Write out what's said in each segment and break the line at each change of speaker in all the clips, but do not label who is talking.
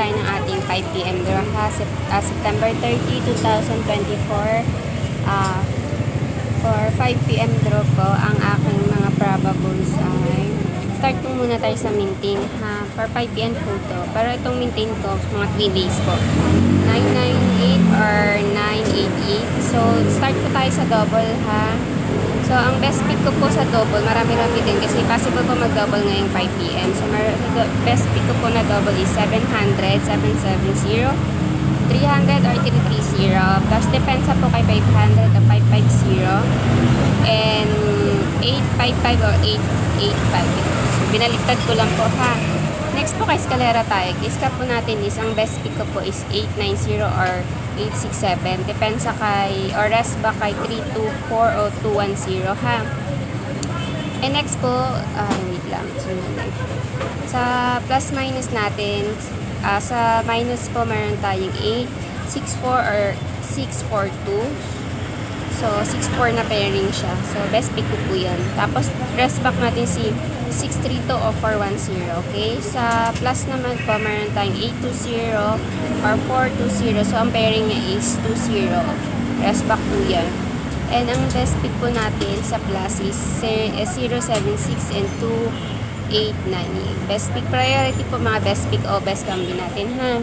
tayo ng ating 5 PM draw ha. September 30, 2024. For 5 PM draw po, ang aking mga probables ay start po muna tayo sa maintain ha. For 5 PM po to. Pero itong maintain ko, mga 3 days po. 998 or 988. So, start po tayo sa double ha. So, ang best pick ko po sa double, marami-rami din kasi possible po mag-double ngayong 5 PM. So, best pick ko po na double is 700, 770, 300 or 330. Plus, depensa po kay 500 o 550. And 855 or 885. So, binaliktad ko lang po ha. Next po kay Scalera tayo. Iska po natin is, ang best pick ko po is 890 or 867. Depensa kay, or rest ba kay 324 o 210 ha. And next po, wait lang. Sa plus minus natin, sa minus po meron tayong 864 or 642. So, 6-4 na pairing siya. So, best pick ko po yan. Tapos, rest back natin si 632 o 410. Okay? Sa plus naman po, meron tayong 820 or 420. So, ang pairing niya is 20. Rest back po yan. And ang best pick po natin sa plus is 076 and 289. Best pick priority po, mga best pick o best combi natin ha.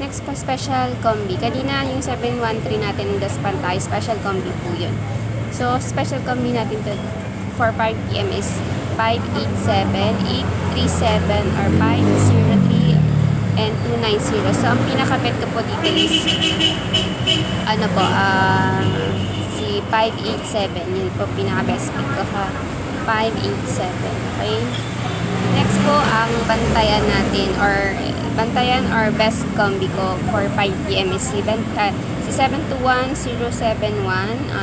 Next po, special combi. Kanina yung 713 natin ng daspan tayo, special combi po yun. So, special combi natin to for 5 PM is 587, 837, or 503, and 290. So, ang pinaka-bet ko po dito is, si 587. Yun po, pinaka-best pick ko ha. 587. Okay? Next po, ang bantayan natin or best combi ko for 5 PM is si 721, 071,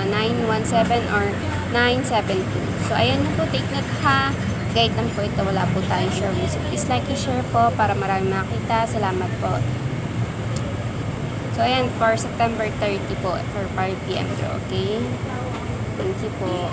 917 or 972. So, ayan na po, take note ha. Guide lang po ito, wala po tayong share music. Please like and share po para marami makita. Salamat po. So, ayan, for September 30 po, for 5 PM. Okay? Thank you po.